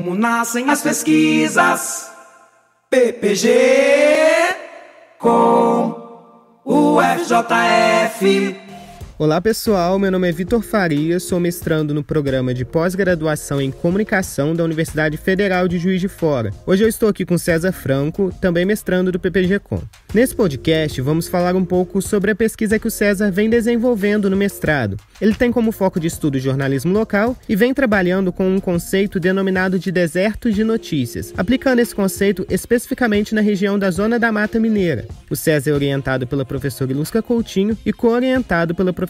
Como nascem as pesquisas? PPG com o FJF. Olá pessoal, meu nome é Vitor Farias, sou mestrando no programa de pós-graduação em comunicação da Universidade Federal de Juiz de Fora. Hoje eu estou aqui com César Franco, também mestrando do PPG-Com. Nesse podcast vamos falar um pouco sobre a pesquisa que o César vem desenvolvendo no mestrado. Ele tem como foco de estudo jornalismo local e vem trabalhando com um conceito denominado de desertos de notícias, aplicando esse conceito especificamente na região da Zona da Mata Mineira. O César é orientado pela professora Ilusca Coutinho e co-orientado pela professora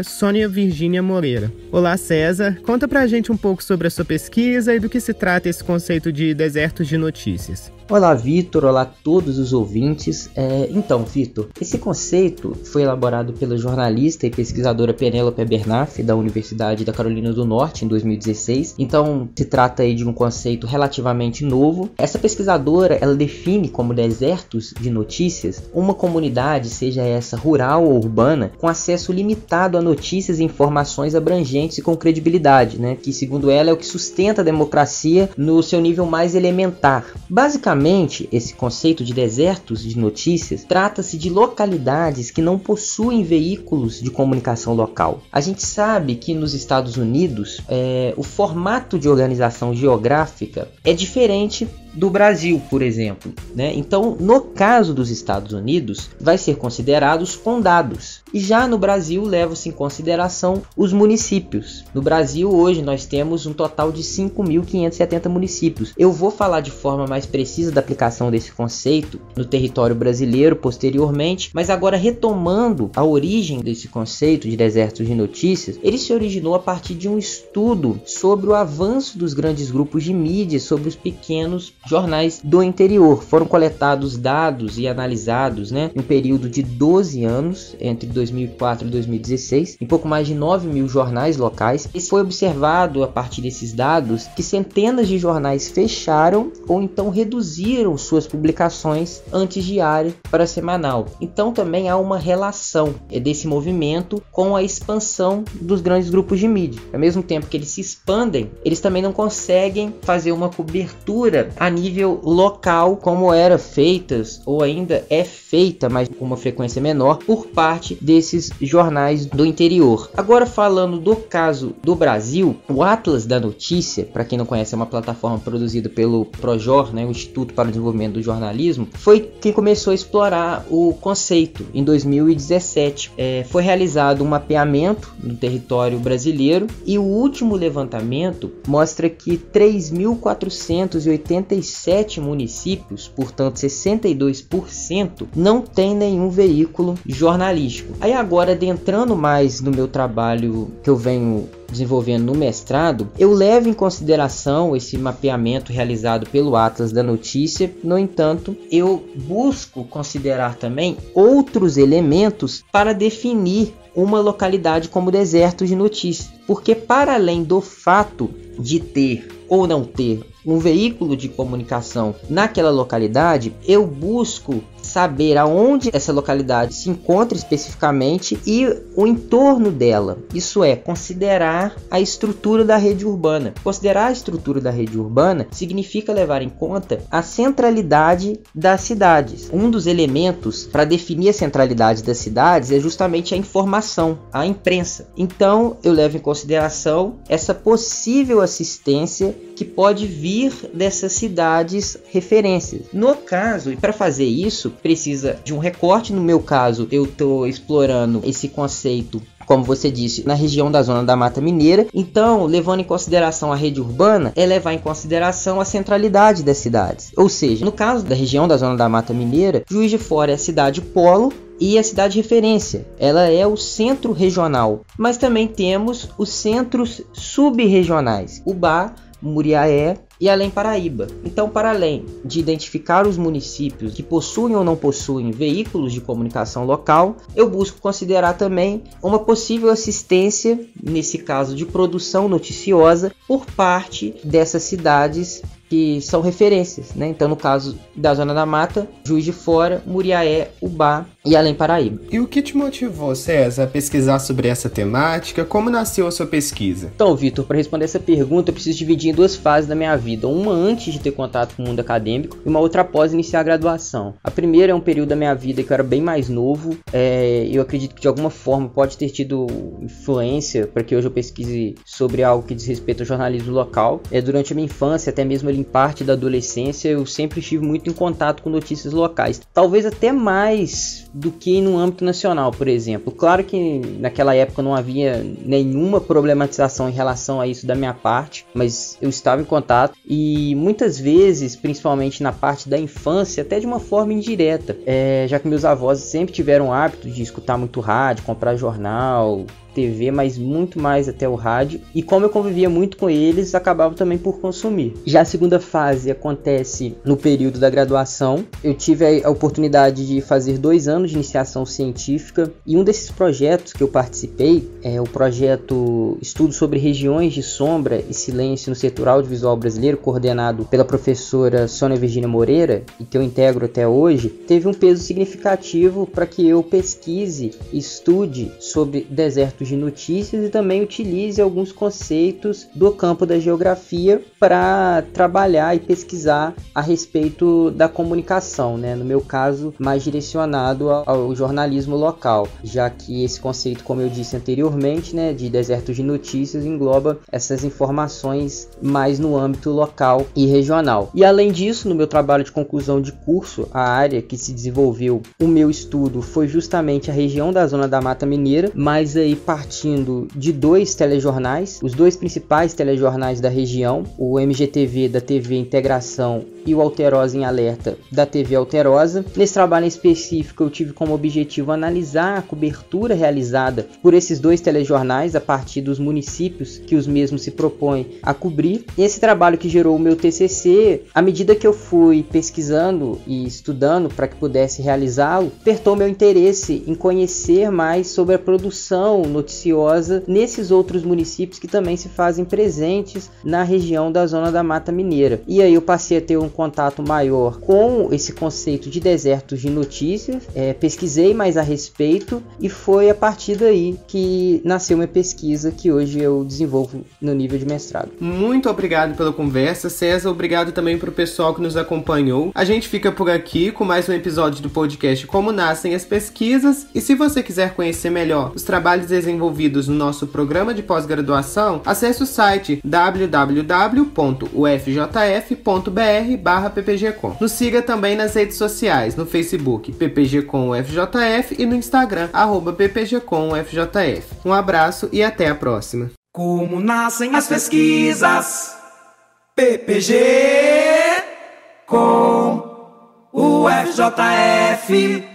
Sônia Virgínia Moreira. Olá César, conta pra gente um pouco sobre a sua pesquisa e do que se trata esse conceito de desertos de notícias. Olá Vitor, olá a todos os ouvintes. Então Vitor, esse conceito foi elaborado pela jornalista e pesquisadora Penélope Abernathy da Universidade da Carolina do Norte em 2016. Então se trata aí de um conceito relativamente novo. Essa pesquisadora, ela define como desertos de notícias uma comunidade, seja essa rural ou urbana, com acesso limitado a notícias e informações abrangentes e com credibilidade, né? Que segundo ela é o que sustenta a democracia no seu nível mais elementar. Basicamente, esse conceito de desertos de notícias trata-se de localidades que não possuem veículos de comunicação local. A gente sabe que nos Estados Unidos o formato de organização geográfica é diferente do Brasil, por exemplo, né? Então, no caso dos Estados Unidos, vai ser considerados condados. E já no Brasil, leva-se em consideração os municípios. No Brasil, hoje, nós temos um total de 5.570 municípios. Eu vou falar de forma mais precisa da aplicação desse conceito no território brasileiro posteriormente, mas agora retomando a origem desse conceito de desertos de notícias, ele se originou a partir de um estudo sobre o avanço dos grandes grupos de mídia sobre os pequenos jornais do interior. Foram coletados dados e analisados, em um período de 12 anos, entre 2004 e 2016, em pouco mais de 9.000 jornais locais. E foi observado, a partir desses dados, que centenas de jornais fecharam ou então reduziram suas publicações antes diária para semanal. Então também há uma relação desse movimento com a expansão dos grandes grupos de mídia. Ao mesmo tempo que eles se expandem, eles também não conseguem fazer uma cobertura a nível local, como era feitas ou ainda é feita, mas com uma frequência menor, por parte desses jornais do interior. Agora falando do caso do Brasil, o Atlas da Notícia, para quem não conhece, é uma plataforma produzida pelo Projor, o Instituto para o Desenvolvimento do Jornalismo, foi quem começou a explorar o conceito em 2017. Foi realizado um mapeamento no território brasileiro e o último levantamento mostra que 3.487 municípios, portanto 62%, não tem nenhum veículo jornalístico. Aí agora, adentrando mais no meu trabalho que eu venho desenvolvendo no mestrado, eu levo em consideração esse mapeamento realizado pelo Atlas da Notícia. No entanto, eu busco considerar também outros elementos para definir uma localidade como deserto de notícias, porque para além do fato de ter ou não ter um veículo de comunicação naquela localidade, eu busco saber aonde essa localidade se encontra especificamente e o entorno dela. Isso é, considerar a estrutura da rede urbana. Considerar a estrutura da rede urbana significa levar em conta a centralidade das cidades. Um dos elementos para definir a centralidade das cidades é justamente a informação, a imprensa. Então, eu levo em consideração essa possível assistência que pode vir dessas cidades referências. No caso, e para fazer isso, precisa de um recorte. No meu caso, eu estou explorando esse conceito, como você disse, na região da Zona da Mata Mineira. Então, levando em consideração a rede urbana, é levar em consideração a centralidade das cidades. Ou seja, no caso da região da Zona da Mata Mineira, Juiz de Fora é a cidade polo e a cidade referência. Ela é o centro regional. Mas também temos os centros subregionais, Ubá, Muriaé e Além Paraíba. Então, para além de identificar os municípios que possuem ou não possuem veículos de comunicação local, eu busco considerar também uma possível assistência, nesse caso de produção noticiosa, por parte dessas cidades que são referências, né? Então, no caso da Zona da Mata, Juiz de Fora, Muriaé, Ubá e Além Paraíba. E o que te motivou, César, a pesquisar sobre essa temática? Como nasceu a sua pesquisa? Então, Vitor, para responder essa pergunta, eu preciso dividir em duas fases da minha vida. Uma antes de ter contato com o mundo acadêmico e uma outra após iniciar a graduação. A primeira é um período da minha vida que eu era bem mais novo. Eu acredito que de alguma forma pode ter tido influência para que hoje eu pesquise sobre algo que diz respeito ao jornalismo local. Durante a minha infância, até mesmo ali em parte da adolescência, eu sempre estive muito em contato com notícias locais. Talvez até mais do que no âmbito nacional, por exemplo. Claro que naquela época não havia nenhuma problematização em relação a isso da minha parte, mas eu estava em contato e muitas vezes, principalmente na parte da infância, até de uma forma indireta, já que meus avós sempre tiveram o hábito de escutar muito rádio, comprar jornal, TV, mas muito mais até o rádio, e como eu convivia muito com eles, acabava também por consumir. Já a segunda fase acontece no período da graduação. Eu tive a oportunidade de fazer 2 anos de iniciação científica, e um desses projetos que eu participei é o projeto Estudo sobre Regiões de Sombra e Silêncio no Setor Audiovisual Brasileiro, coordenado pela professora Sônia Virgínia Moreira, e que eu integro até hoje. Teve um peso significativo para que eu pesquise e estude sobre desertos de notícias e também utilize alguns conceitos do campo da geografia para trabalhar e pesquisar a respeito da comunicação, né? No meu caso, mais direcionado ao jornalismo local, já que esse conceito, como eu disse anteriormente, né, de desertos de notícias engloba essas informações mais no âmbito local e regional. E além disso, no meu trabalho de conclusão de curso, a área que se desenvolveu o meu estudo foi justamente a região da Zona da Mata Mineira, mas aí partindo de 2 telejornais, os 2 principais telejornais da região, o MGTV da TV Integração e o Alterosa em Alerta da TV Alterosa. Nesse trabalho em específico, eu tive como objetivo analisar a cobertura realizada por esses 2 telejornais a partir dos municípios que os mesmos se propõem a cobrir. E esse trabalho que gerou o meu TCC, à medida que eu fui pesquisando e estudando para que pudesse realizá-lo, despertou meu interesse em conhecer mais sobre a produção noticiosa nesses outros municípios que também se fazem presentes na região da Zona da Mata Mineira. E aí eu passei a ter um contato maior com esse conceito de desertos de notícias, pesquisei mais a respeito e foi a partir daí que nasceu uma pesquisa que hoje eu desenvolvo no nível de mestrado. Muito obrigado pela conversa, César. Obrigado também para o pessoal que nos acompanhou. A gente fica por aqui com mais um episódio do podcast Como Nascem as Pesquisas, e se você quiser conhecer melhor os trabalhos desenvolvidos no nosso programa de pós-graduação, acesse o site www.ufjf.br/ppgcom. Nos siga também nas redes sociais, no Facebook ppgcomufjf e no Instagram @ppgcomufjf. Um abraço e até a próxima. Como nascem as pesquisas? PPG com o UFJF.